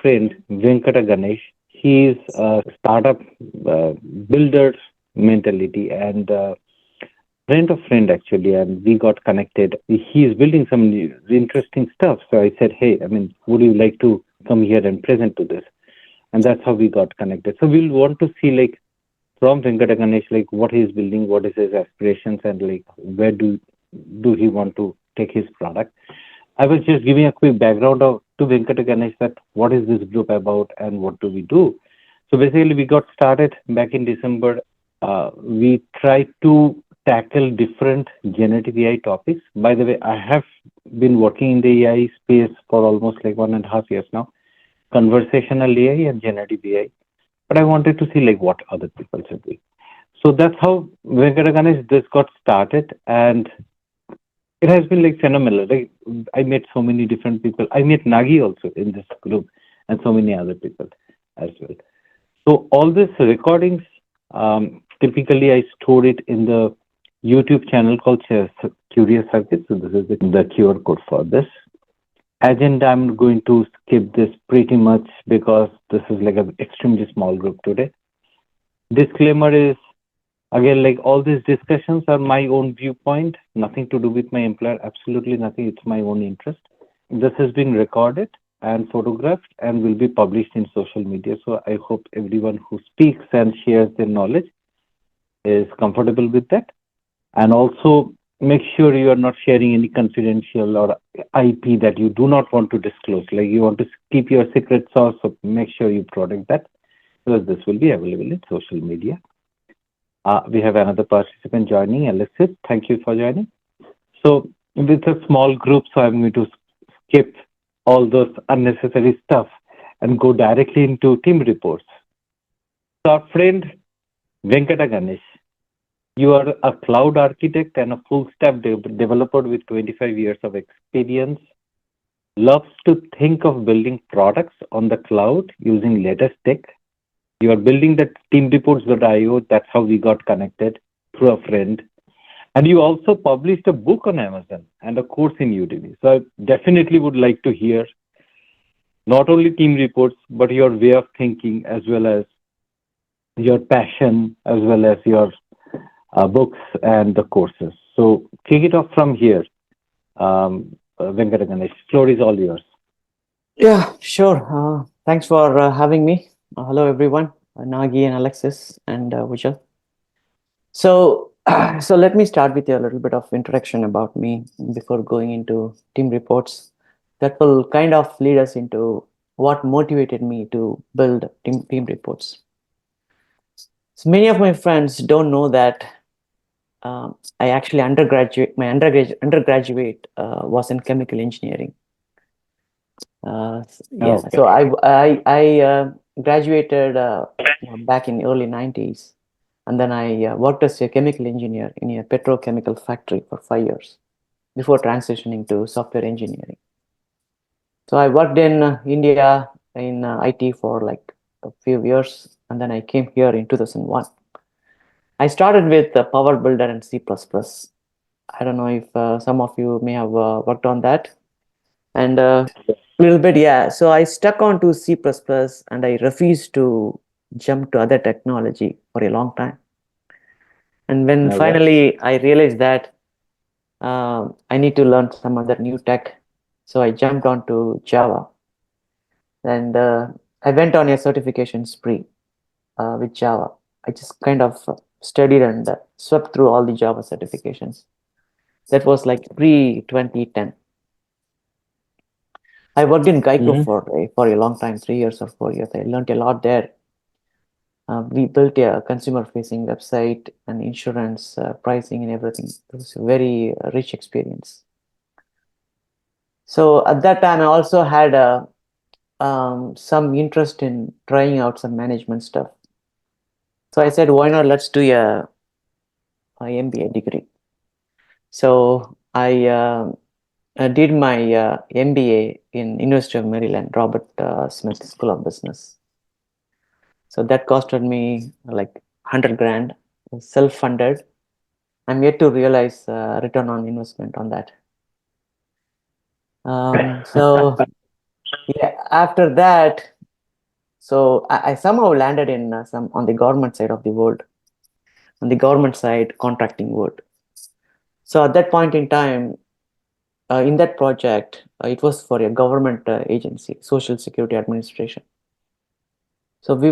friend, Venkataganesh. He is a startup uh, builder mentality and friend of friend actually, and we got connected. He is building some interesting stuff. So I said, hey, I mean, would you like to come here and present to this? And that's how we got connected. So we'll want to see like from Venkataganesh, like what he's building, what is his aspirations, and like where do he want to take his product. I was just giving a quick background of to Venkataganesh that what is this group about and what do we do. So basically, we got started back in December. We tried to tackle different generative AI topics. By the way, I have been working in the AI space for almost like 1.5 years now, conversational AI and generative AI. But I wanted to see like what other people are doing. So that's how Venkataganesh this got started, and it has been like phenomenal. Like I met so many different people. I met Nagi also in this group, and so many other people as well. So all these recordings, typically I store it in the YouTube channel called Curious Circuit. So this is the QR code for this. Agenda, I'm going to skip this pretty much because this is like an extremely small group today. Disclaimer is again, like all these discussions are my own viewpoint, nothing to do with my employer, absolutely nothing. It's my own interest. This is being recorded and photographed and will be published in social media. So I hope everyone who speaks and shares their knowledge is comfortable with that. And also make sure you are not sharing any confidential or IP that you do not want to disclose. Like you want to keep your secret sauce, so make sure you protect that because this will be available in social media. We have another participant joining, Alexis. Thank you for joining. So with a small group, so I'm going to skip all those unnecessary stuff and go directly into team reports. So our friend Venkataganesh, you are a cloud architect and a full stack developer with 25 years of experience. Loves to think of building products on the cloud using latest tech. You are building that teamreports.io. That's how we got connected through a friend. And you also published a book on Amazon and a course in Udemy. So I definitely would like to hear not only team reports, but your way of thinking as well as your passion, as well as your books and the courses. So kick it off from here, Venkataganesh. Floor is all yours. Yeah, sure. Thanks for having me. Hello, everyone. Nagi and Alexis and Vijay. So, so let me start with a little bit of introduction about me before going into team reports. That will kind of lead us into what motivated me to build team reports. So many of my friends don't know that I actually undergraduate was in chemical engineering. Yeah, Okay. so I graduated back in early 90s, and then I worked as a chemical engineer in a petrochemical factory for 5 years before transitioning to software engineering. So I worked in India in IT for like a few years, and then I came here in 2001. I started with Power Builder and C++. I don't know if some of you may have worked on that. And a little bit, yeah. So I stuck on to C++ and I refused to jump to other technology for a long time. And when Okay. finally I realized that I need to learn some other new tech, so I jumped onto Java. And I went on a certification spree with Java. I just kind of studied and swept through all the Java certifications. That was like pre 2010. I worked in Geico Mm-hmm. for a long time, 3 years or 4 years. I learned a lot there. We built a consumer-facing website and insurance pricing and everything. It was a very rich experience. So at that time, I also had some interest in trying out some management stuff. So I said, why not? Let's do a MBA degree. So I did my MBA in University of Maryland, Robert Smith School of Business. So that costed me like 100 grand, self-funded. I'm yet to realize return on investment on that. So yeah, after that, so I somehow landed in some on the government side of the world, on the government side contracting world. So at that point in time, in that project, it was for a government agency, Social Security Administration. So we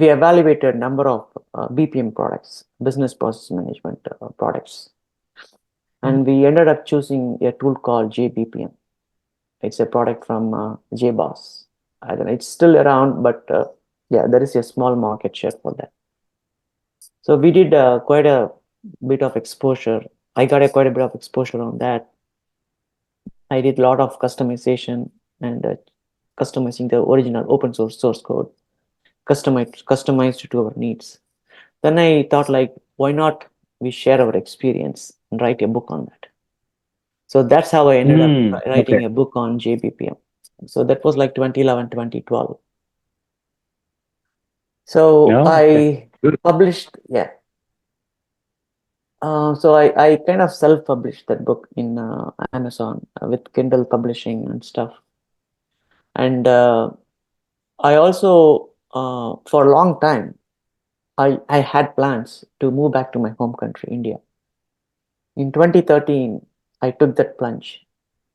evaluated number of BPM products, business process management products, and we ended up choosing a tool called JBPM. It's a product from JBoss. I don't know, it's still around, but yeah, there is a small market share for that. So we did quite a bit of exposure. I got quite a bit of exposure on that. I did a lot of customization and customizing the original open source code, customized to our needs. Then I thought, like, why not we share our experience and write a book on that? So that's how I ended up Okay. writing a book on JBPM. So that was like 2011, 2012. So No. Okay. I Good. published, yeah. So I kind of self-published that book in Amazon with Kindle publishing and stuff. And I also, for a long time, I had plans to move back to my home country, India. In 2013, I took that plunge.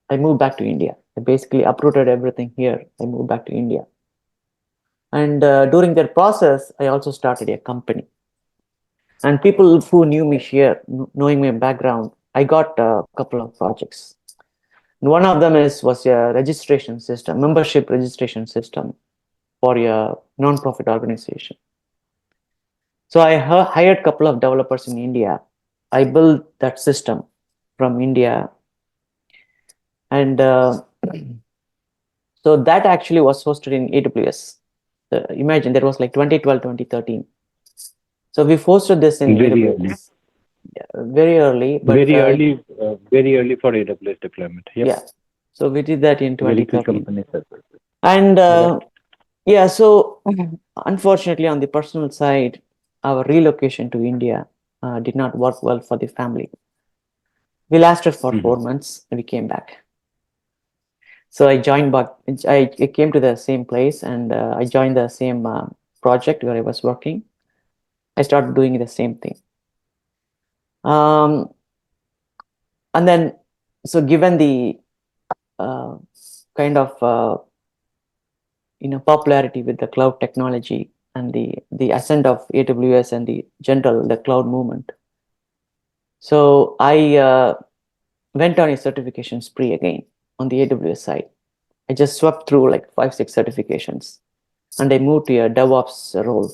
I moved back to India. I basically uprooted everything here. I moved back to India. And during that process, I also started a company. And people who knew me here, knowing my background, I got a couple of projects. And one of them was a registration system, membership registration system for a non-profit organization. So I hired a couple of developers in India. I built that system from India, and so that actually was hosted in AWS. Imagine that was like 2012, 2013. So we hosted this in Very early. AWS very early, but Very early for AWS deployment. Yep. yeah. So we did that in Very few 2013, companies have it. and Right. yeah. So unfortunately, on the personal side, our relocation to India did not work well for the family. We lasted for Mhm. 4 months and we came back. So I joined back. I came to the same place and I joined the same project where I was working. I started doing the same thing. Um, and then, so given the uh, kind of popularity with the cloud technology and the ascent of AWS and the cloud movement, so I went on a certification spree again on the AWS side. I just swept through like 5, 6 certifications, and I moved to a DevOps role.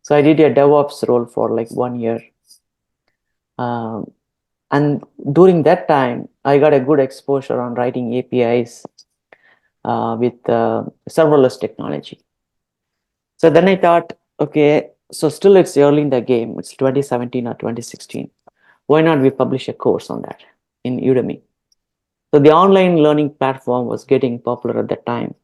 So I did a DevOps role for like 1 year. Um, and during that time, I got a good exposure on writing APIs with serverless technology. So then I thought, okay, so still it's early in the game. It's 2017 or 2016. Why not we publish a course on that in Udemy? So the online learning platform was getting popular at that time.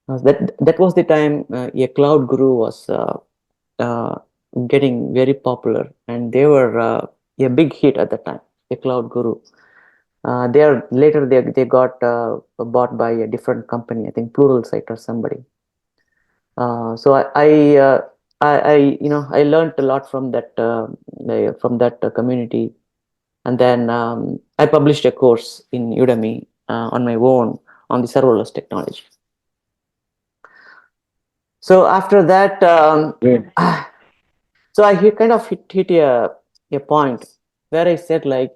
That was the time a cloud guru was uh, getting very popular, and they were a big hit at the time. A cloud guru. They are later they got bought by a different company. I think Pluralsight or somebody. So I learned a lot from that community, and then I published a course in Udemy on my own on the serverless technology. So after that, Great. so I kind of hit a point where I said, like,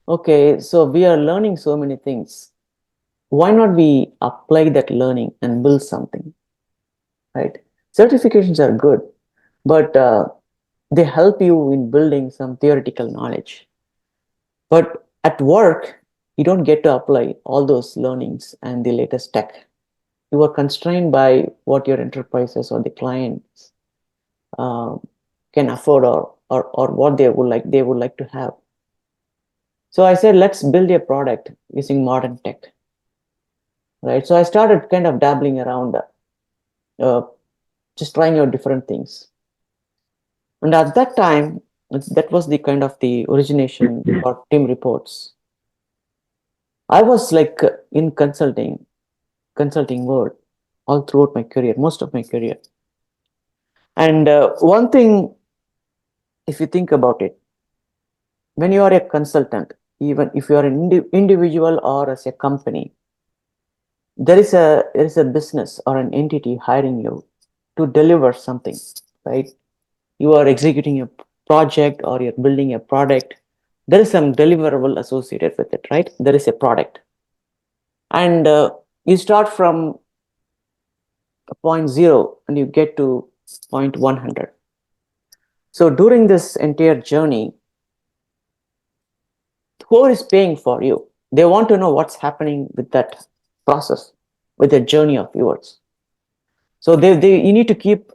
okay, so we are learning so many things. Why not we apply that learning and build something, right? Certifications are good, but they help you in building some theoretical knowledge. But at work, you don't get to apply all those learnings and the latest tech. You are constrained by what your enterprises or the clients uh, can afford, or what they would like to have. So I said, let's build a product using modern tech, right? So I started kind of dabbling around, uh, just trying out different things. And at that time, that was the kind of the origination for Team Reports. I was like in consulting world all throughout my career, most of my career. And one thing, if you think about it, when you are a consultant, even if you are an individual or as a company, there is a business or an entity hiring you to deliver something, right? You are executing a project or you're building a product. There is some deliverable associated with it, right? There is a product, and you start from point zero and you get to point 100. So during this entire journey, who is paying for you? They want to know what's happening with that process, with the journey of yours. So you need to keep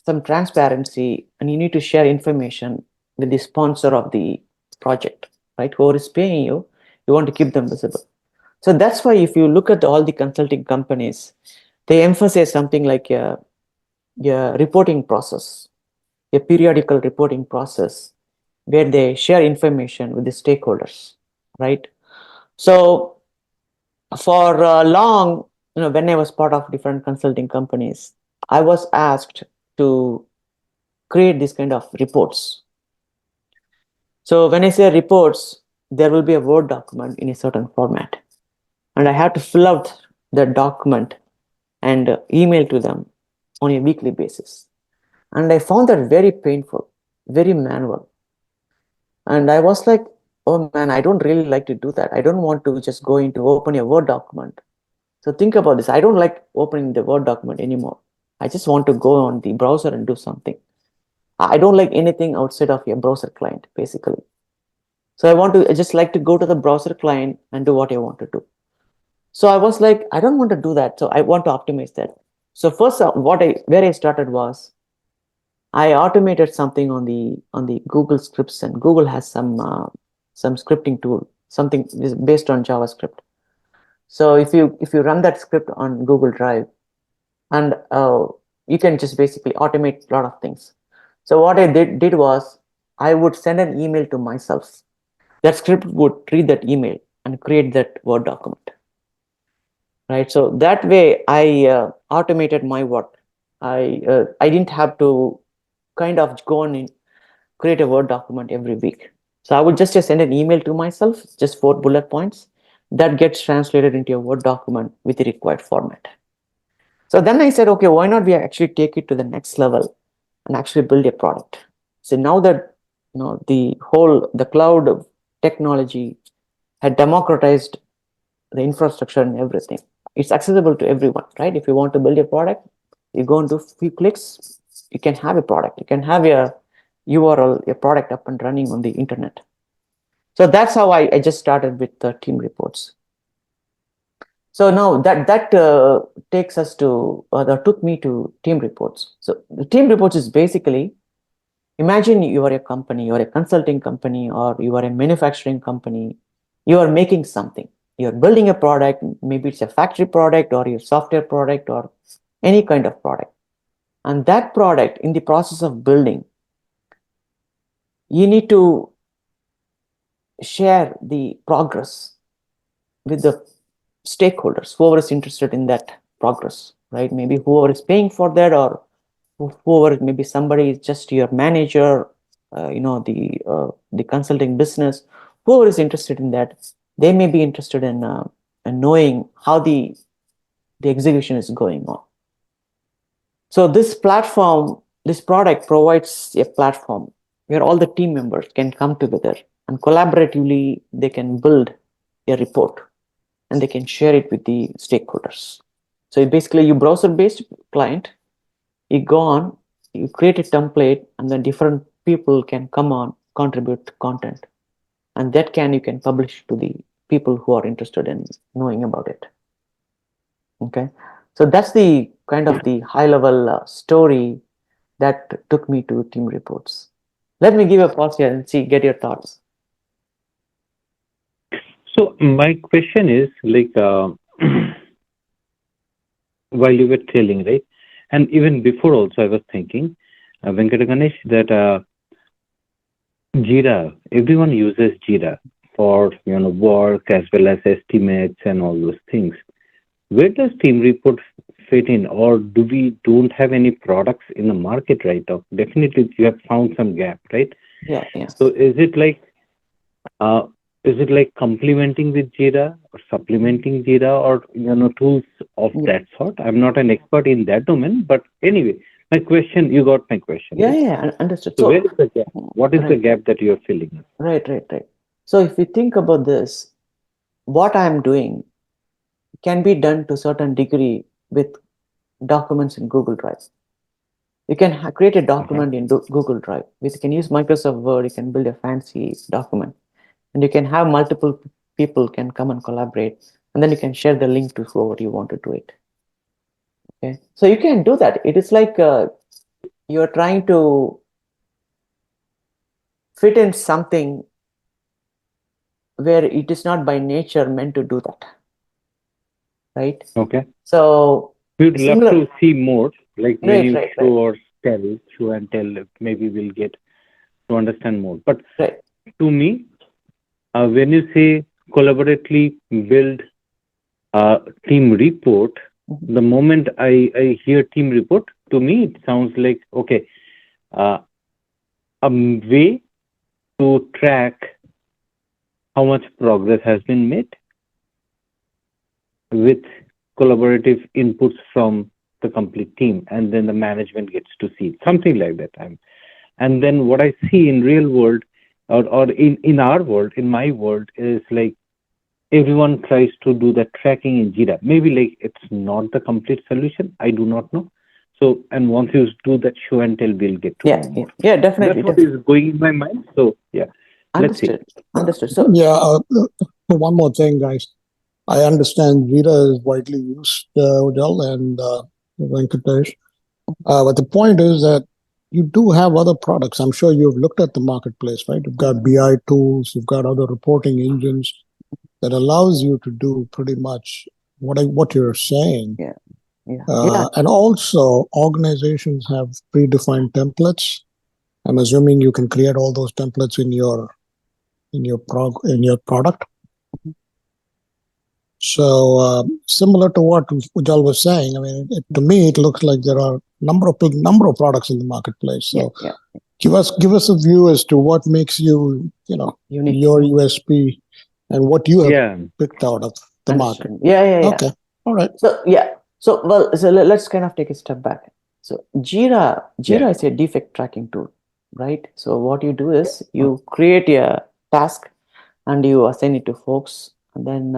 some transparency and you need to share information with the sponsor of the project, right? Whoever is paying you, you want to keep them visible. So that's why if you look at all the consulting companies, they emphasize something like a reporting process, a periodical reporting process where they share information with the stakeholders, right? So for long, when I was part of different consulting companies, I was asked to create this kind of reports. So when I say reports, there will be a Word document in a certain format, and I have to fill out the document and email to them on a weekly basis. And I found that very painful, very manual. And I was like, oh man, I don't really like to do that. I don't want to just go into open a Word document. So think about this. I don't like opening the Word document anymore. I just want to go on the browser and do something. I don't like anything outside of your browser client, basically. So I just like to go to the browser client and do what I want to do. So I was like, I don't want to do that. So I want to optimize that. So first, where I started was I automated something on the Google scripts, and Google has some scripting tool, something is based on JavaScript. So if you run that script on Google Drive, and you can just basically automate a lot of things. So what I did was I would send an email to myself. That script would read that email and create that Word document, right? So that way I automated my work. I didn't have to kind of go on and create a Word document every week. So I would just send an email to myself, just 4 bullet points, that gets translated into a Word document with the required format. So then I said, okay, why not we actually take it to the next level and actually build a product? So now that the cloud technology had democratized the infrastructure and everything, it's accessible to everyone, right? If you want to build a product, you go and do a few clicks, you can have a product, you can have a URL, a product up and running on the internet. So that's how I just started with Teamreports. So now that takes us to that took me to Teamreports. So the Teamreports is basically, imagine you are a company, you are a consulting company, or you are a manufacturing company. You are making something. You are building a product. Maybe it's a factory product or your software product or any kind of product. And that product, in the process of building, you need to share the progress with the stakeholders, whoever is interested in that progress, right? Maybe whoever is paying for that, or whoever, maybe somebody is just your manager, the consulting business, whoever is interested in that, they may be interested in knowing how the execution is going on. So this product provides a platform where all the team members can come together and collaboratively they can build a report and they can share it with the stakeholders. So basically, you browser-based client, you go on, you create a template, and then different people can come on, contribute content, and that you can publish to the people who are interested in knowing about it. Okay, so that's the kind of the high-level story that took me to Teamreports. Let me give a pause here and get your thoughts. So my question is like, while you were telling, right, and even before also, I was thinking, Venkataganesh, that Jira, everyone uses Jira for work as well as estimates and all those things. Where does Team Report fit in, or do we don't have any products in the market right now? Definitely, you have found some gap, right? Yeah, yeah, So uh, is it like complementing with Jira or supplementing Jira or tools of yeah, that sort? I'm not an expert in that domain, but anyway, my question, you got my question, yeah, right? yeah. Understood. So where So, is the gap? What is the right, gap that you're filling? right. So, if we think about this, what I am doing can be done to a certain degree with documents in Google Drive. You can create a Uh-huh. document in Google Drive. You can use Microsoft Word. You can build a fancy document, and you can have multiple people can come and collaborate, and then you can share the link to whoever you want to do it. Okay, so you can do that. It is like you are trying to fit in something where it is not by nature meant to do that, right? Okay. So We'd love similar, to see more, like when right, you right, show right, or tell, show and tell, maybe we'll get to understand more. But right. to me, when you say collaboratively build team report, Mhm. the moment I hear team report, to me it sounds like okay, uh, a way to track how much progress has been made with collaborative inputs from the complete team, and then the management gets to see something like that. And then what I see in real world, or in our world, in my world, is like everyone tries to do the tracking in Jira. Maybe like it's not the complete solution. I do not know. So, and once you do that show and tell, we'll get to Yeah, know yeah, more. yeah, That's definitely, what is going in my mind. So, yeah, let's see. understood, understood. So Yeah, one more thing, guys. I understand Jira is widely used, Ujjwal and Venkatesh. But the point is that you do have other products. I'm sure you've looked at the marketplace, right? You've got BI tools, you've got other reporting engines that allows you to do pretty much what you're saying. yeah, yeah. And also, organizations have predefined templates. I'm assuming you can create all those templates in your product. So similar to what Ujjal was saying, I mean, to me, it looks like there are number of products in the marketplace. Yeah, So yeah, give us a view as to what makes unique. your USP and what you have Yeah. picked out of the market. Understand. Yeah. Okay, all right. So yeah. So well, so let's kind of take a step back. So Yeah. Jira is a defect tracking tool, right? So what you do is you create a task and you assign it to folks, and then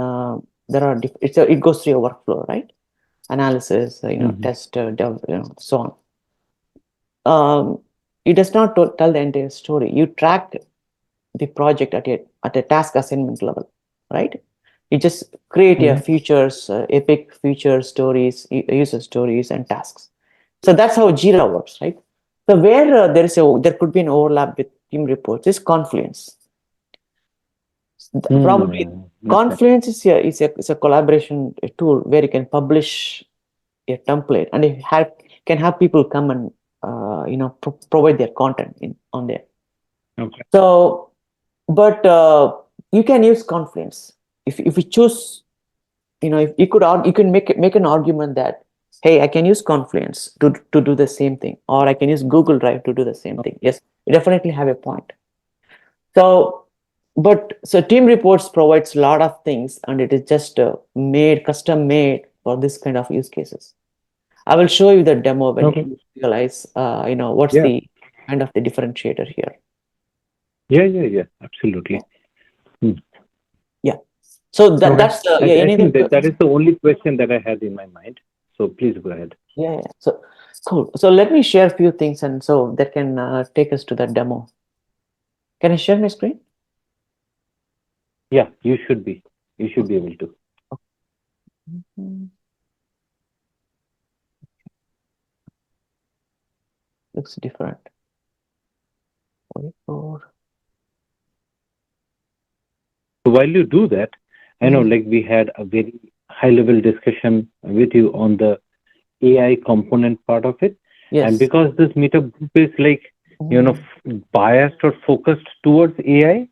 there are it goes through a workflow, right? Analysis, Hmm. test, so on. It does not tell the entire story. You track the project at a task assignment level, right? You just create your Hmm. features, epic feature stories, user stories, and tasks. So that's how Jira works, right? So where there could be an overlap with team reports is Confluence. Probably Okay. Confluence is a collaboration tool where you can publish a template and can have people come and provide their content on there. Okay. So, but you can use Confluence if you choose. If you could you can make an argument that, hey, I can use Confluence to do the same thing, or I can use Google Drive to do the same thing. Yes, you definitely have a point. So, but so Team Reports provides a lot of things, and it is just custom made for this kind of use cases. I will show you the demo when Okay. you realize, what's Yeah. the kind of the differentiator here. Yeah. Yeah, Absolutely. Hmm. yeah. So Okay. that's yeah. I Any other think that questions? is the only question that I had in my mind. So please go ahead. Yeah. So cool. So let me share a few things, and so that can take us to that demo. Can I share my screen? Yeah, you should be. You should be able to. Mhm. Looks different. 44. So while you do that, I know Mhm. like we had a very high level discussion with you on the AI component part of it. And Yes. because this meetup group is like, Mhm. biased or focused towards AI,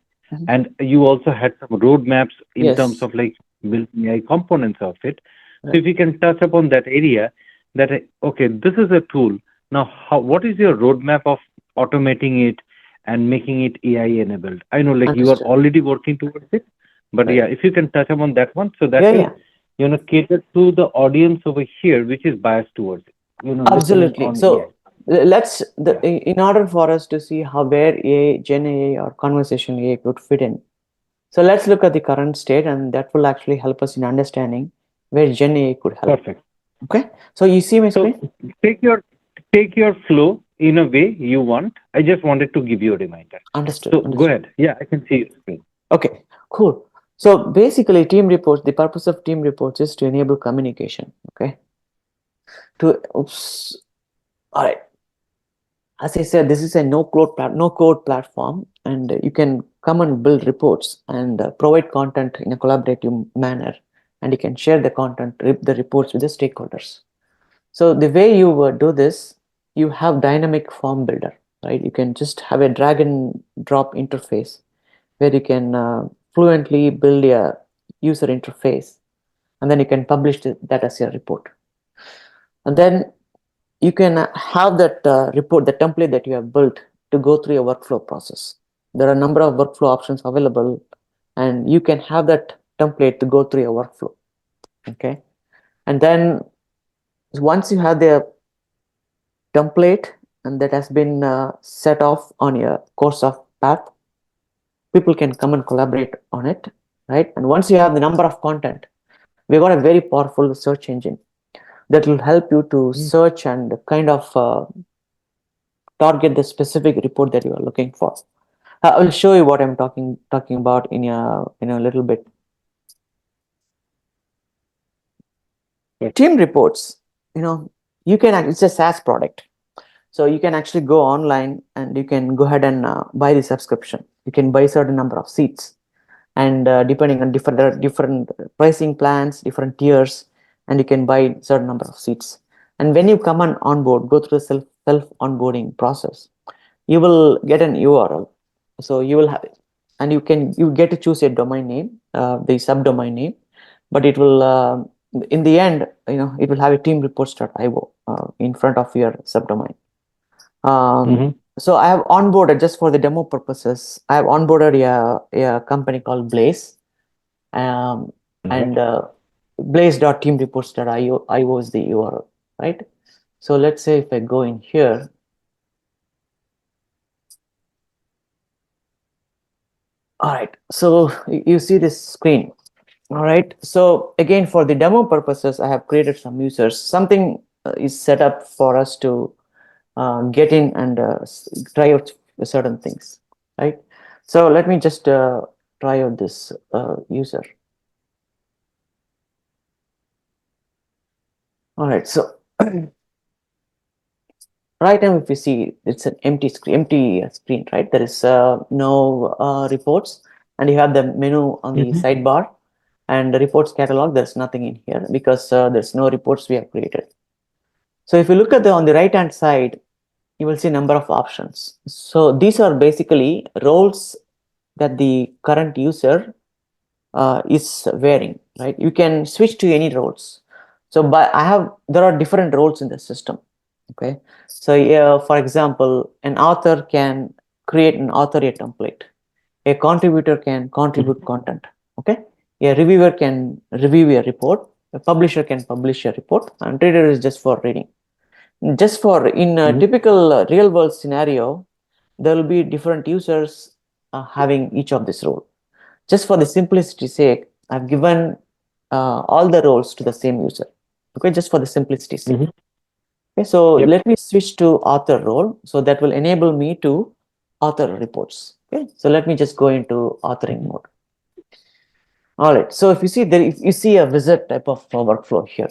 and you also had some roadmaps in terms Yes. of like building AI components of it. So Right. if you can touch upon that area, that okay, this is a tool. Now, what is your roadmap of automating it and making it AI enabled? I know like you are Understood. already working towards it, but Right. yeah, if you can touch upon that one, so that Yeah, will yeah. cater to the audience over here, which is biased towards it, listening Absolutely. on AI. So let's Yeah, in order for us to see how where AI, Gen AI or conversation AI could fit in. So let's look at the current state, and that will actually help us in understanding where Gen AI could help. perfect. Okay. So you see my So screen? take your flow in a way you want. I just wanted to give you a reminder. Understood. So go Understood. ahead. Yeah, I can see your screen. Okay. Cool. So basically, team reports. The purpose of team reports is to enable communication. Okay. To oops. All right. As I said, this is a no code platform, and you can come and build reports and provide content in a collaborative manner, and you can share the content, the reports with the stakeholders. So the way you do this, you have dynamic form builder, right? You can just have a drag and drop interface where you can fluently build a user interface, and then you can publish that as your report. And then you can have that report, the template that you have built to go through your workflow process. There are a number of workflow options available, and you can have that template to go through your workflow. Okay. And then once you have the template and that has been set off on your course of path, people can come and collaborate on it, right? And once you have the number of content, we got a very powerful search engine that will help you to Mhm. search and kind of target the specific report that you are looking for. I will show you what I'm talking about in a little bit. Right. Team reports, you can it's a SaaS product, so you can actually go online and you can go ahead and buy the subscription. You can buy a certain number of seats, and depending on different there are different pricing plans, different tiers, and you can buy certain number of seats. And when you come on board, go through the self onboarding process, you will get an URL. So you will have, and you get to choose a domain name, the subdomain name, but it will in the end, it will have a teamreports.io in front of your subdomain. um, Mm-hmm. so I have onboarded, just for the demo purposes, I have onboarded a company called Blaze, um, Right. and blaze.teamreports.io is the URL, right? So let's say if I go in here. All right, so you see this screen. All right, so again, for the demo purposes, I have created some users. Something is set up for us to get in and try out certain things, right? So let me just try out this user. All right, so right now, if you see, it's an empty screen, right? There is no reports, and you have the menu on the Mm-hmm. sidebar, and the reports catalog. There's nothing in here because there's no reports we have created. So if you look at on the right hand side, you will see number of options. So these are basically roles that the current user is wearing, right? You can switch to any roles. So there are different roles in the system. Okay. So for example, an author can create an author a template. A contributor can contribute content. Okay. A reviewer can review a report. A publisher can publish a report, and reader is just for reading. Just for in a Mm-hmm. typical real world scenario, there will be different users having each of this role. Just for the simplicity's sake, I've given all the roles to the same user. Okay, just for the simplicity's sake. Mm-hmm. Okay, so Yep. let me switch to author role. So that will enable me to author reports. Okay, so let me just go into authoring mode. All right, so if you see there, if you see a wizard type of workflow here,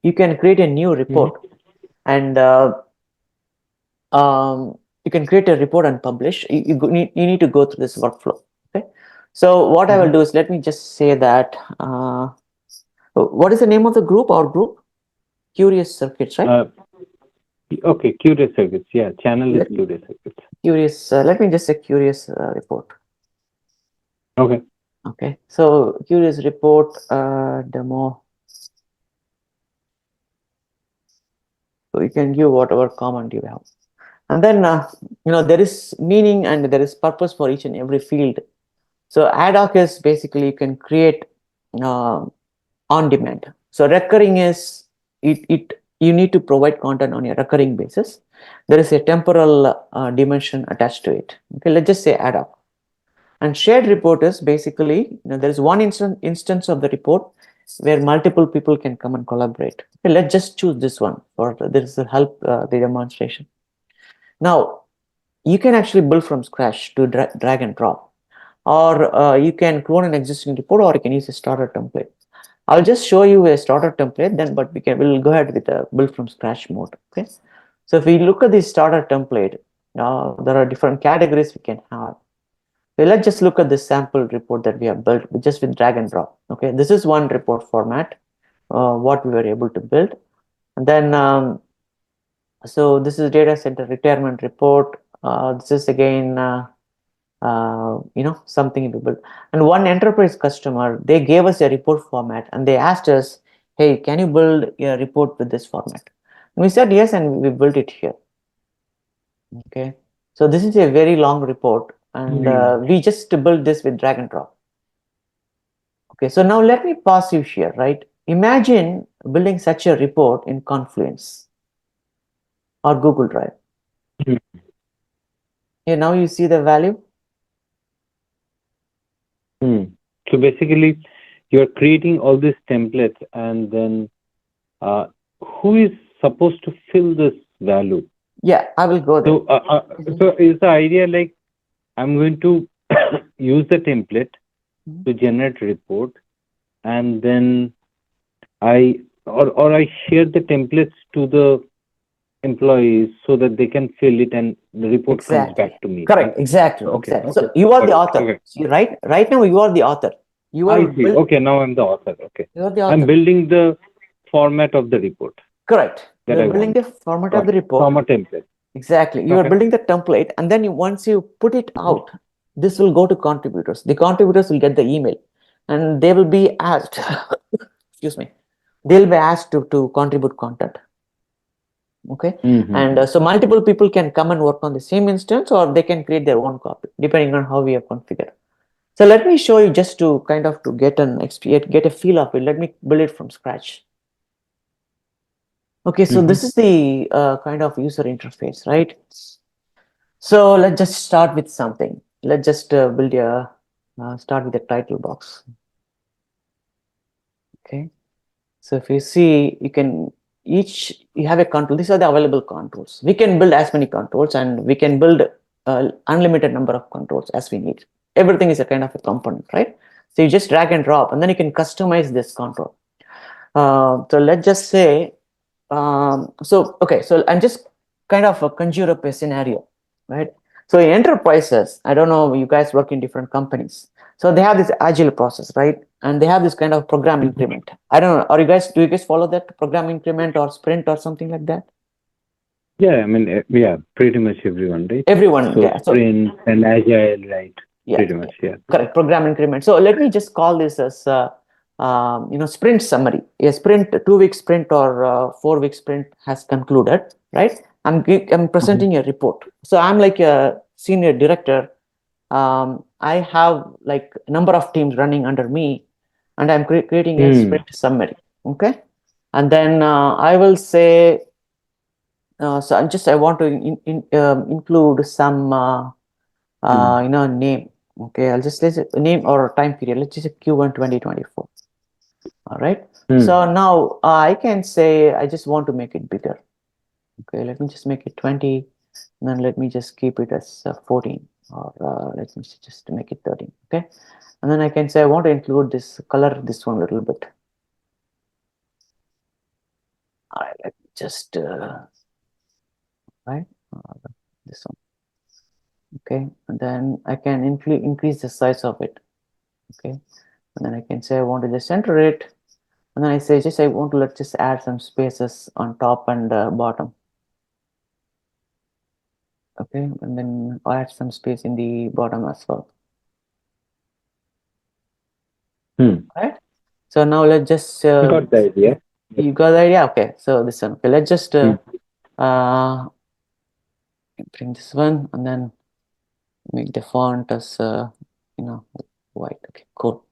you can create a new Mm-hmm. report, and you can create a report and publish. You need to go through this workflow. Okay, so what I will Mm-hmm. do is, let me just say that what is the name of the group? Our group, Curious Circuits, right? Uh, okay, curious circuits. Yeah, channel is Let me curious circuits. Curious. Let me just say Curious report. Okay. Okay, so here is report demo. So you can give whatever comment you have. And then, there is meaning and there is purpose for each and every field. So ad hoc is basically you can create uh, on demand. So recurring is you need to provide content on a recurring basis. There is a temporal dimension attached to it. Okay, let's just say ad hoc. And shared report is basically, there is one instance of the report where multiple people can come and collaborate. Okay, let's just choose this one for this will help the demonstration. Now, you can actually build from scratch to drag and drop, or you can clone an existing report, or you can use a starter template. I'll just show you a starter template then, but we'll go ahead with the build from scratch mode. Okay, so if we look at the starter template, there are different categories we can have. So let's just look at this sample report that we have built just with drag and drop. Okay, this is one report format, what we were able to build. And then, so this is data center retirement report. This is again, something we built. And one enterprise customer, they gave us a report format and they asked us, hey, can you build a report with this format? And we said yes, and we built it here. Okay, so this is a very long report, and we just built this with drag and drop. Okay, so now let me pause you here, right? Imagine building such a report in Confluence or Google Drive. Yeah, now you see the value. So basically, you're creating all these templates, and then who is supposed to fill this value? Yeah, I will go there. So is the idea like I'm going to use the template to generate report, and then I share the templates to the employees so that they can fill it and the report comes back to me. Correct. Exactly. Okay. Exactly. So you are the author. Okay. See, right now you are the author. You are I see. Okay, now I'm the author. Okay. You are the I'm author. building the format of the report. Correct. That You I are building want. the format of the report. From a template. Exactly. You are Okay. building the template, and then once you put it out, this will go to contributors. The contributors will get the email, and they will be asked. Excuse me. They'll be asked to contribute content. Okay. And so multiple people can come and work on the same instance, or they can create their own copy depending on how we have configured. So let me show you just to kind of to get a feel of it. Let me build it from scratch. Okay, so this is the kind of user interface, right? So let's just start with something. Let's just build a start with the title box. Okay, so if you see, you have a control. These are the available controls. We can build as many controls, and we can build unlimited number of controls as we need. Everything is a kind of a component, right? So you just drag and drop, and then you can customize this control. So let's just say, okay, so I'm just kind of conjure up a scenario, right? So in enterprises, I don't know, you guys work in different companies. So they have this agile process, right? And they have this kind of program increment. I don't know, do you guys follow that program increment or sprint or something like that? Yeah, I mean, yeah, pretty much everyone, right? Everyone, so yeah. Sprint and Agile, right? Yeah, pretty much, yeah. Correct, program increment. So let me just call this as sprint summary. A sprint, 2-week sprint or 4-week sprint has concluded, right? I'm presenting a report. So I'm like a senior director. I have like a number of teams running under me, and I'm creating a sprint summary. Okay, and then I will say, so I want to include some name. Okay, let's say name or time period. Let's just say Q1 2024. All right. So now I can say I just want to make it bigger. Okay, let me just make it 20, and then let me just keep it as 14, or let me just make it 13. Okay, and then I can say I want to include this color, this one a little bit. All right, let me just right this one. Okay, and then I can increase the size of it. Okay, and then I can say I want to just center it, and then I say I want to just add some spaces on top and bottom. Okay, and then I'll add some space in the bottom as well. right? So now let's just You got the idea. you got the idea. Okay, so this one. Okay, let's just bring this one and then make the font as white. Okay, cool.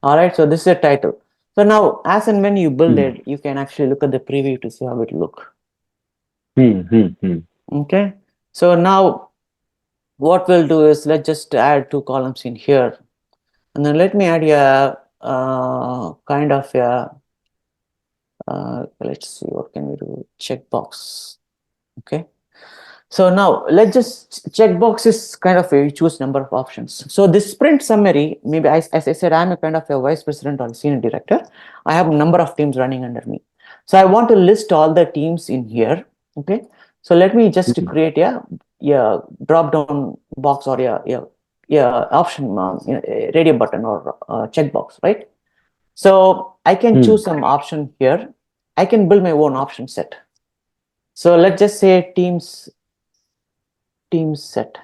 All right, so this is a title. So now, as and when you build it, you can actually look at the preview to see how it look. Okay, so now what we'll do is let's just add 2 columns in here, and then let me add a kind of a let's see, what can we do? Checkbox. Okay. So now let's just checkbox is kind of a choose number of options. So this sprint summary, maybe as I said, I'm a kind of a vice president or senior director. I have a number of teams running under me. So I want to list all the teams in here. Okay. So let me just create a drop down box or a option radio button or checkbox, right? So I can choose some option here. I can build my own option set. So let's just say teams set.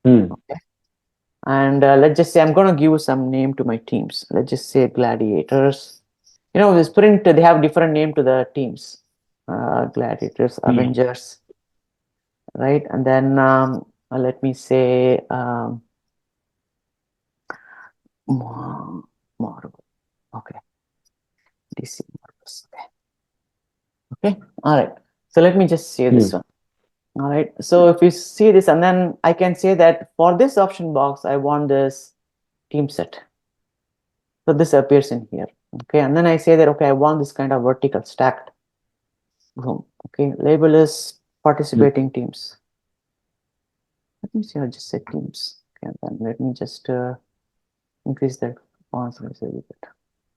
Okay. And let's just say I'm going to give some name to my teams. Let's just say gladiators. The sprint, they have different name to the teams. Gladiators, Avengers, right? And then let me say Marvel. Okay. DC Marvels. Okay. All right. So let me just say this one. All right. So if you see this, and then I can say that for this option box, I want this team set. So this appears in here. Okay. And then I say that, okay, I want this kind of vertical stacked. Boom. Okay. Label is participating teams. Let me see. I'll just say teams. Okay. And then let me just increase that font size a little bit.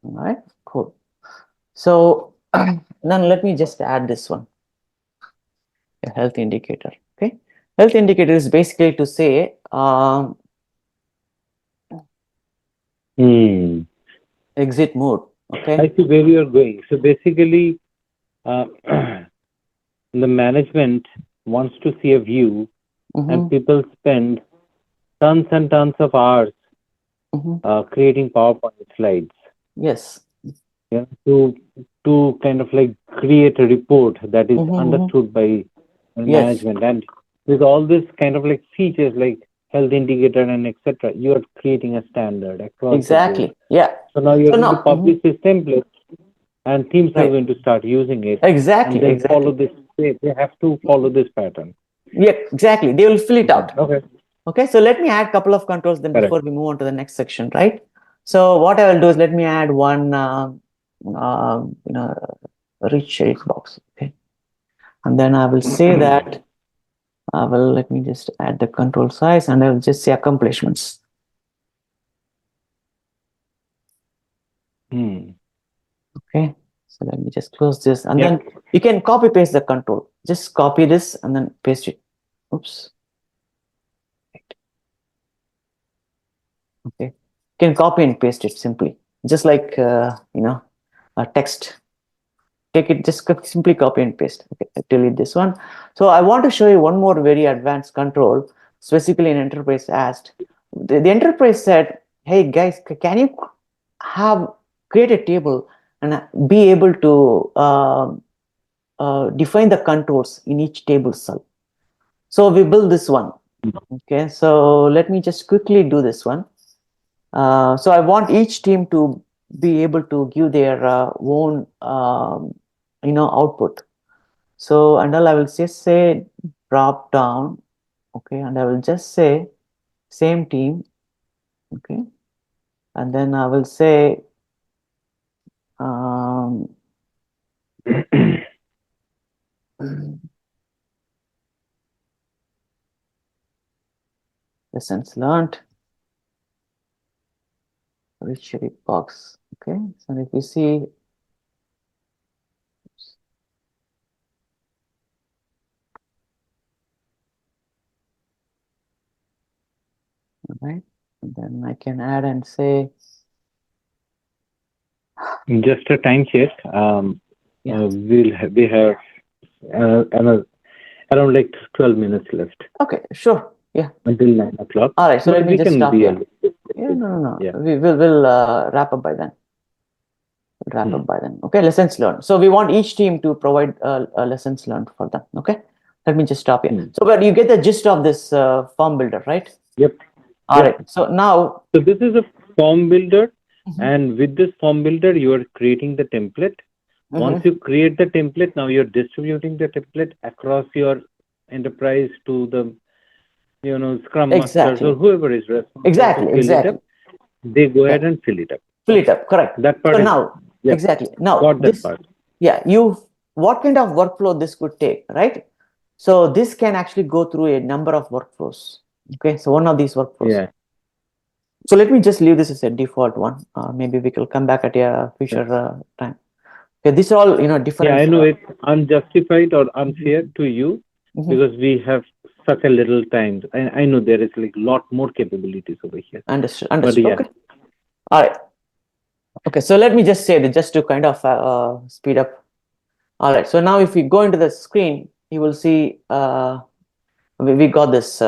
All right. Cool. So then let me just add this one. A health indicator. Okay. Health indicator is basically to say exit mode. Okay. I see where you are going. So basically, the management wants to see a view, and people spend tons and tons of hours creating PowerPoint slides. Yes. Yeah, to kind of like create a report that is understood by management, and with all this kind of like features like health indicator and etc., you are creating a standard across the board. Yeah. So now you're going to publish this template, and teams are going to start using it. Exactly. And then follow this. They have to follow this pattern. Yeah, exactly. They will fill it out. Okay. Okay. So let me add a couple of controls then before we move on to the next section, right? So what I will do is let me add one, rich sheriff box. Okay. And then I will say that let me just add the control size, and I will just say accomplishments. Okay. So let me just close this, and then you can copy paste the control. Just copy this and then paste it. Oops. Right. Okay. You can copy and paste it simply, just like a text. Take it, just simply copy and paste. Okay, I delete this one. So I want to show you one more very advanced control, specifically in enterprise asked. The enterprise said, hey guys, can you create a table and be able to define the controls in each table cell. So we build this one. Okay, so let me just quickly do this one. So I want each team to be able to give their own output. So and I will just say drop down. Okay, and I will just say same team. Okay, and then I will say lessons learned, rich box. Okay, so if you see, right, and then I can add and say just a time check. We have around like 12 minutes left. Okay, sure. Yeah. Until 9 o'clock. All right. So let me just stop here. Yeah, No. Yeah. We'll wrap up by then. Okay, lessons learned. So we want each team to provide lessons learned for them. Okay, let me just stop here. So, but you get the gist of this form builder, right? Yep. All right. So now, So this is a form builder, and with this form builder, you are creating the template. Once you create the template, now you're distributing the template across your enterprise to the, Scrum Masters or whoever is responsible to fill it up. They go ahead and fill it up. Fill it up, correct. That part So is now, exactly. Now, got that this, part. what kind of workflow this could take, right? So this can actually go through a number of workflows. Okay, so one of these workflows. Yeah. So let me just leave this as a default one. Maybe we will come back at a future time. Okay, these are all different. Yeah, I know it's unjustified or unfair to you because we have such a little time. I know there is like a lot more capabilities over here. Understood. But yeah. Okay. All right. Okay, so let me just say that just to kind of speed up. All right. So now if we go into the screen, you will see we got this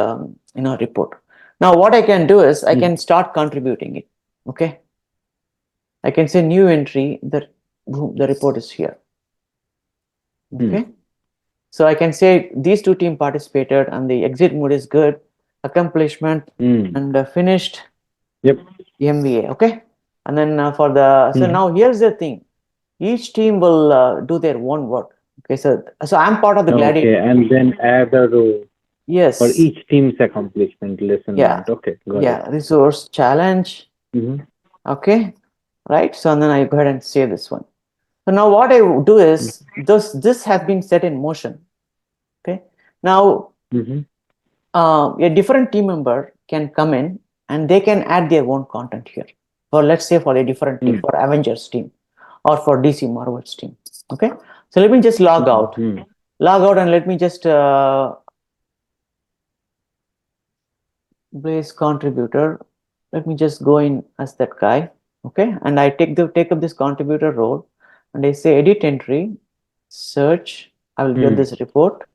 report. Now what I can do is I can start contributing it. Okay. I can say new entry. The report is here. Okay. So I can say these two teams participated and the exit mode is good, accomplishment and finished. Yep. MVA. Okay. And then for the so now here's the thing. Each team will do their own work. Okay. So I'm part of the Gladiator. Okay, and then add a row. Yes. For each team's accomplishment, lesson learned. Okay, got it. Resource challenge. Okay. Right. So and then I go ahead and save this one. So now what I do is this has been set in motion. Okay. Now a different team member can come in and they can add their own content here. For let's say for a different team, for Avengers team or for DC Marvels team. Okay. So let me just log out. Log out and let me just Blaze contributor. Let me just go in as that guy. Okay. And I take up this contributor role and I say edit entry, search. I will get this report.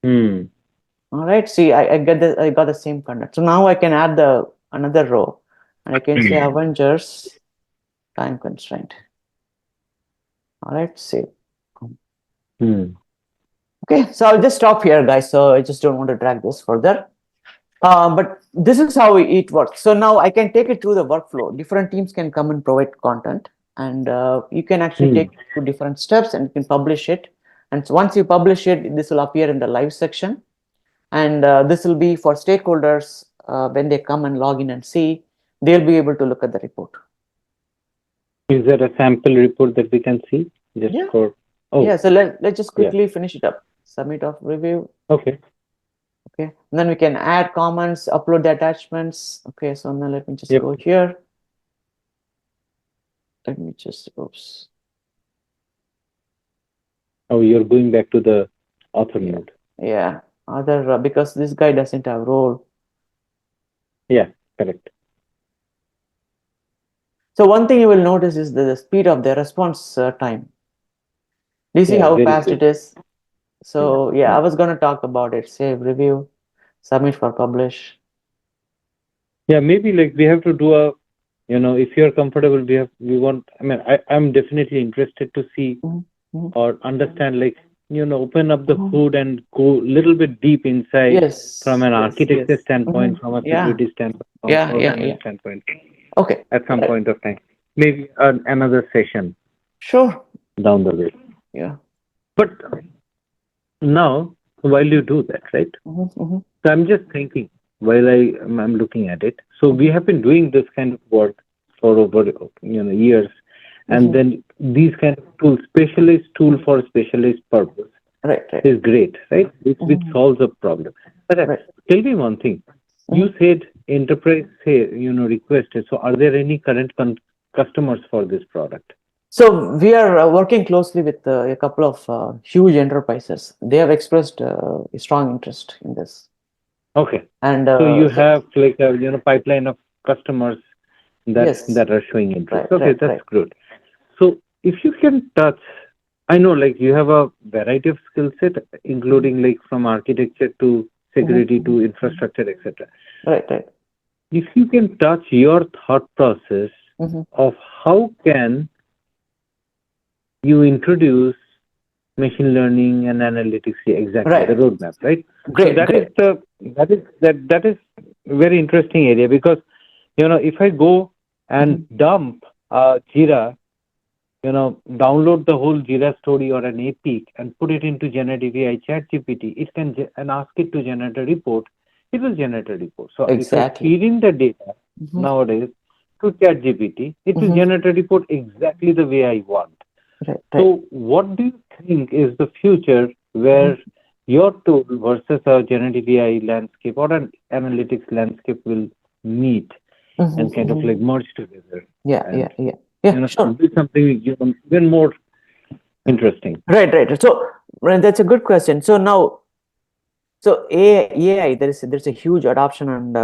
All right. See, I got the same content. So now I can add another row and I can say Avengers time constraint. All right. Save. Okay. So I'll just stop here, guys. So I just don't want to drag this further. But this is how it works. So now I can take it through the workflow. Different teams can come and provide content, and you can actually take it through different steps and you can publish it. And so once you publish it, this will appear in the live section. And this will be for stakeholders when they come and log in and see, they'll be able to look at the report. Is there a sample report that we can see? Just for so let's just quickly finish it up. Submit of review. Okay. Okay, and then we can add comments, upload the attachments. Okay, so now let me just go here. Let me just, oops. Oh, you're going back to the author mode. Yeah, other because this guy doesn't have role. Yeah, correct. So one thing you will notice is the speed of the response time. Do you see how fast it is? So I was going to talk about it. Save, review, submit for publish. Yeah, maybe like we have to do a, if you're comfortable, I'm definitely interested to see or understand, like, open up the hood and go a little bit deep inside from an architecture standpoint, from a security standpoint, from a standpoint. Okay. At some point of time. Maybe another session. Sure. Down the way. Yeah. But now, while you do that, right? So I'm just thinking, while I'm looking at it. So we have been doing this kind of work for over years, and then these kind of tools, specialist tool for specialist purpose, is great, right? It solves a problem. But tell me one thing. You said enterprise requested. So are there any current customers for this product? So we are working closely with a couple of huge enterprises. They have expressed a strong interest in this. Okay. And so you have like a pipeline of customers that are showing interest. That's good. So if you can touch, I know like you have a variety of skill set, including like from architecture to security to infrastructure, etc. Right. if you can touch your thought process Mhm. of how can you introduce machine learning and analytics here, exactly the Right. roadmap, right? So Great, great. that is very interesting area, because if I go and Mhm. dump Jira, download the whole Jira story or an epic and put it into generative AI chat GPT, it can and ask it to generate a report, it will generate a report. So if I Exactly. feed in the data Mhm. nowadays to chat GPT, it will Mhm. generate a report exactly the way I want. Right, right. So what do you think is the future Mhm. where your tool versus a generative AI landscape or an analytics landscape will meet Mhm. and kind of Mhm. like merge together Yeah, yeah, and yeah. Yeah, sure. do something even more interesting? Right, right. So, well, that's a good question. So now, so AI, there's a huge adoption and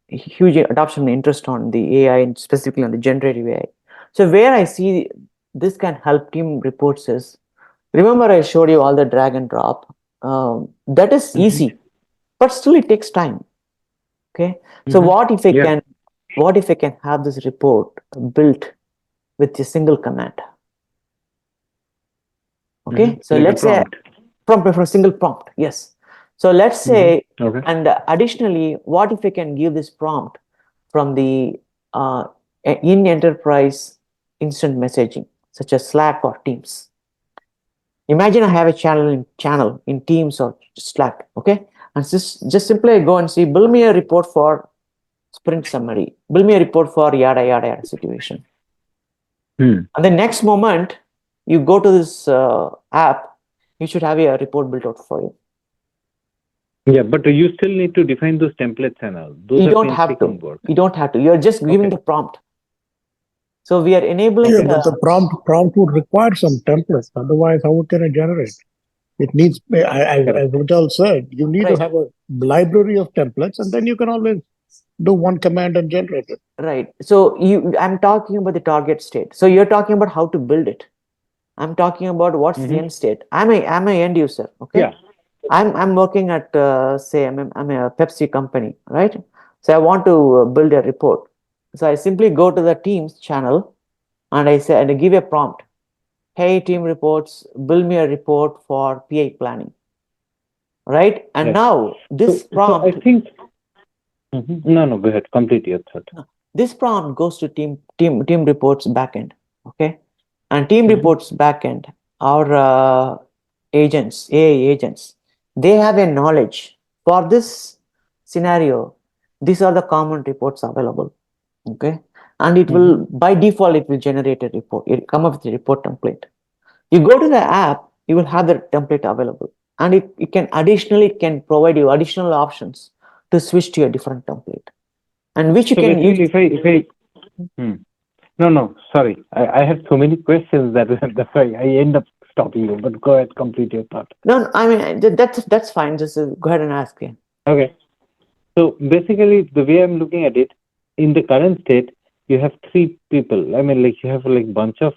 huge adoption and interest on the AI and specifically on the generative AI. So where I see this can help team reports is, remember I showed you all the drag and drop. That is Hmm. easy, but still it takes time. Okay. So Hmm. Yeah, what if I can have this report built with a single command? Okay. So like a let's say prompt. from a single prompt. Yes. So let's Hmm. say, Okay. and additionally, what if I can give this prompt from the uh, in enterprise instant messaging, such as Slack or Teams? Imagine I have a channel in Teams or Slack. Okay. And just simply go and see, build me a report for sprint summary, build me a report for yada yada yada situation. Hmm. And the next moment you go to this app, you should have a report built out for you. Yeah, but you still need to define those templates and all. Those You are don't have painstaking to. work. You don't have to. You're just giving Okay. the prompt. So we are Yeah, enabling. Okay. but the prompt would require some templates. Otherwise, how can it generate? It needs, as Correct. Vital said, you need to Right, have a library of templates, and then you can always do one command and generate it. right. So I'm talking about the target state. So you're talking about how to build it. I'm talking about what's the Hmm. end state. I'm a end user. Okay. Yeah. I'm working at say I'm a Pepsi company, right? So I want to build a report. So I simply go to the Teams channel and I say and I give a prompt. Hey, team reports, build me a report for PA planning, right? And Right. now So I think. Mhm. No, no, go ahead. Complete your thought. this prompt goes to team reports backend, okay? And team Hmm. reports backend, our agents, AI agents, they have a knowledge for this scenario. These are the common reports available, okay? And it Hmm. will, by default, it will generate a report. It come up with a report template. You go to the app, you will have the template available, and it can additionally it can provide you additional options to switch to a different template, and which you So can use. basically, if I hmm. No, no, sorry. I have so many questions that that's why I end up stopping you. But go ahead, complete your thought. No, no, I mean that's fine. Just go ahead and ask. Yeah. Okay. So basically, the way I'm looking at it, in the current state, you have three people. I mean, like you have like bunch of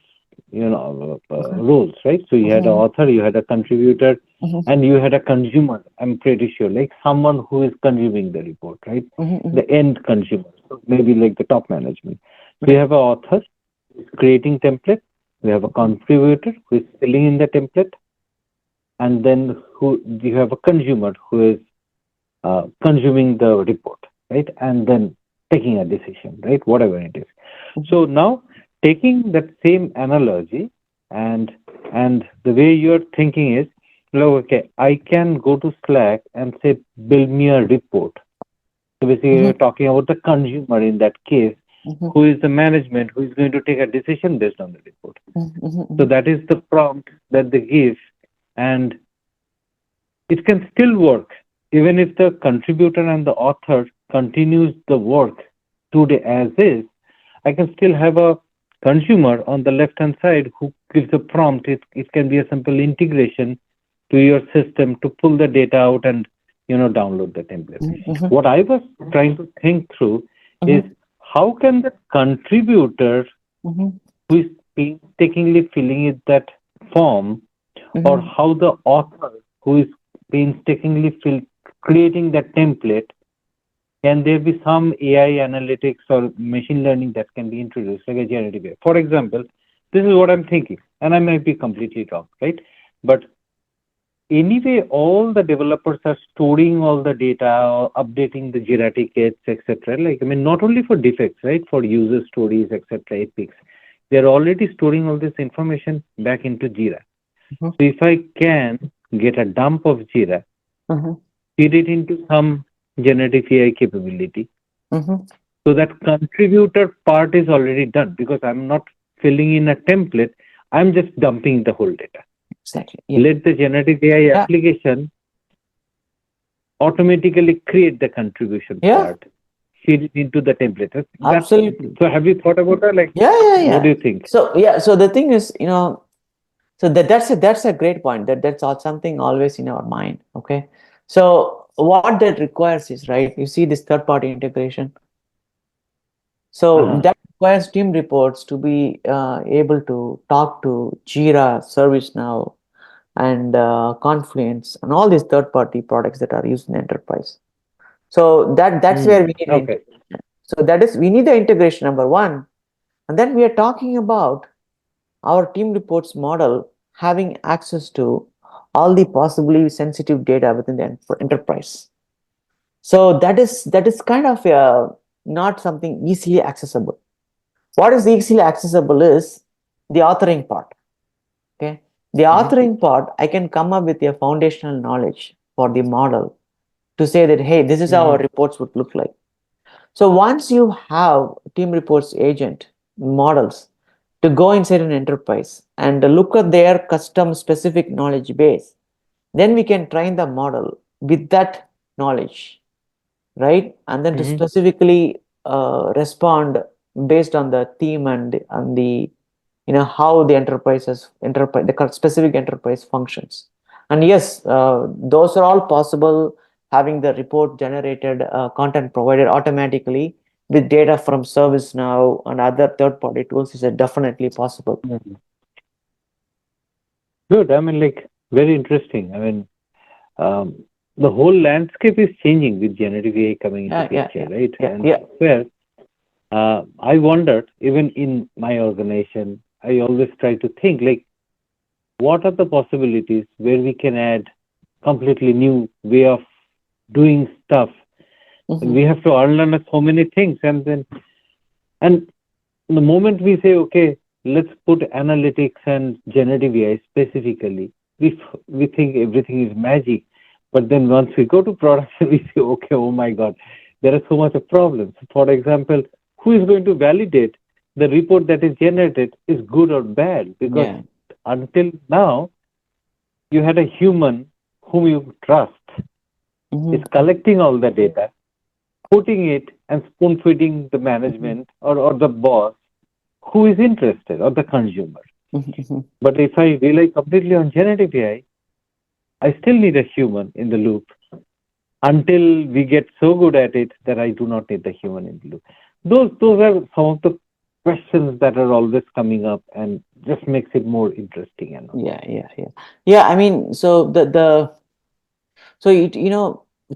roles, right? So you had an Mhm, author, you had a contributor, mhm, and you had a consumer. I'm pretty sure, like someone who is consuming the report, right? mhm, mhm. The end consumer, so maybe like the top management. So you Right. have an author who's creating template. You have a Mhm, contributor who is filling in the template, and then who you have a consumer who is consuming the report, right? And then taking a decision, right? Whatever it is. mhm, So now taking that same analogy and the way you're thinking is, look, okay, I can go to Slack and say, build me a report. So basically, mhm, you're talking about the consumer in that case, mhm, who is the management who is going to take a decision based on the report. mhm, mhm, So mhm. that is the prompt that they give, and it can still work even if the contributor and the author continues the work today as is. I can still have a consumer on the left hand side who gives a prompt. It can be a simple integration to your system to pull the data out and download the template. Mhm, mhm, What I was trying to think through is, mhm, how can the contributor mhm, who is painstakingly filling it that form, or mhm, how the author who is painstakingly creating that template can there be some AI analytics or machine learning that can be introduced, like a generative AI? For example, this is what I'm thinking, and I might be completely wrong, right? But anyway, all the developers are storing all the data or updating the Jira tickets, etc. Like, I mean, not only for defects, right? For user stories, etc., epics. They're already storing all this information back into Jira. Mhm. So if I can get a dump of Jira, Mhm. feed it into some generative AI capability, Mhm. so that contributor part is already done because I'm not filling in a template. I'm just dumping the whole data. Exactly. Yeah. Let the generative AI Yeah. application automatically create the contribution Yeah. part, feed it into the template. That's Absolutely. so. Have you thought about that? Like, Yeah. Yeah. what do Yeah. you think? So yeah. So the thing is, so that's a great point. That's all something always in our mind. Okay. So what that requires is, right, you see this third party integration. So Uh-huh. that requires team reports to be able to talk to Jira, ServiceNow, and Confluence, and all these third party products that are used in enterprise. So that's where we need an Okay. integration. So that is, we need the integration, number one. And then we are talking about our team reports model having access to all the possibly sensitive data within the enterprise. So that is kind of not something easily accessible. What is easily accessible is the authoring part. Okay, the Mhm. authoring part, I can come up with a foundational knowledge for the model to say that, hey, this is how our Mhm. reports would look like. So once you have team reports agent models to go inside an enterprise and look at their custom specific knowledge base, then we can train the model with that knowledge, right? And then to Mhm. specifically respond based on the theme and the how the enterprise the specific enterprise functions. And yes, those are all possible, having the report generated content provided automatically with data from ServiceNow and other third party tools is definitely possible. Mhm. Good. I mean, like, very interesting. I mean, um, the whole landscape is changing with generative AI coming into Yeah, yeah, picture, yeah, right? yeah, And yeah. that's where I wondered, even in my organization, I always try to think like, what are the possibilities where we can add completely new way of doing stuff? Mm-hmm. We have to unlearn so many things, and the moment we say, okay, let's put analytics and generative AI specifically, we think everything is magic. But then once we go to production, we say, okay, oh my God, there are so much of problems. For example, who is going to validate the report that is generated is good or bad? Because Yeah. until now, you had a human whom you trust is Mm-hmm. collecting all the data, putting it and spoon feeding the Mm-hmm. management or the boss who is interested or the consumer. Mm-hmm. But if I rely completely on generative AI, I still need a human in the loop until we get so good at it that I do not need the human in the loop. Those are some of the questions that are always coming up and just makes it more interesting and all. Yeah, yeah, yeah. Yeah, I mean, so so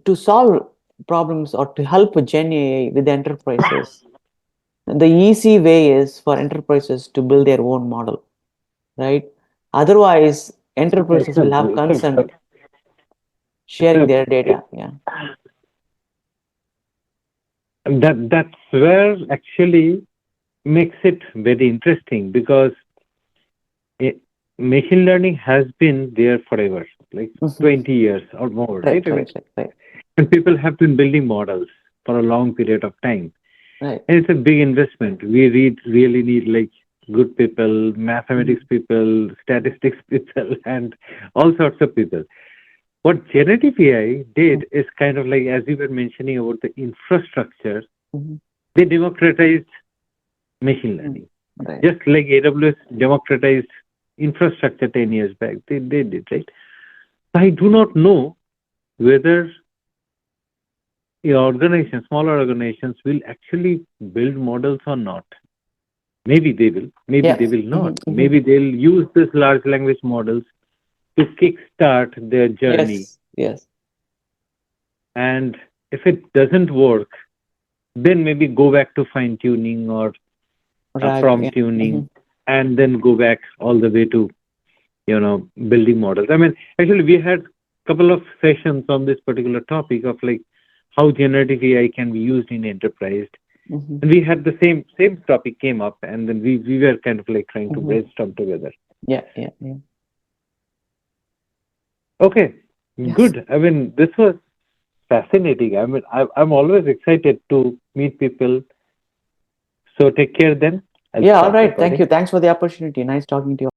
to solve problems or to help with Gen AI with enterprises, the easy way is for enterprises to build their own model, right? Otherwise, enterprises will have concern It's sharing a, their data. Yeah. that's where actually makes it very interesting because it, machine learning has been there forever, like Mhm. 20 years or more, right? Right, I mean, right, right, right, and people have been building models for a long period of time. right. And it's a big investment. Really need like good people, Mhm. mathematics people, statistics people, and all sorts of people. What generative AI did is kind of like, as you were mentioning about the infrastructure, Mhm. they democratized machine Mhm. learning. Right. Just like AWS democratized infrastructure 10 years back, they did, right? I do not know whether smaller organizations will actually build models or not. Maybe they will, maybe Yeah. they will Hmm. not. Hmm. Maybe they'll use these large language models to kickstart their journey Yes, yes. and if it doesn't work, then maybe go back to fine tuning or Right. prompt tuning, and then go back all the way to building models. I mean, actually, we had a couple of sessions on this particular topic of like how generative AI can be used in enterprise. And we had the same topic came up, and then we were kind of like trying to brainstorm together. Yeah. Okay, Yes. good. I mean, this was fascinating. I mean, I'm always excited to meet people. So take care then. I'll Yeah. All stop right. Thank recording. you. Thanks for the opportunity. Nice talking to you.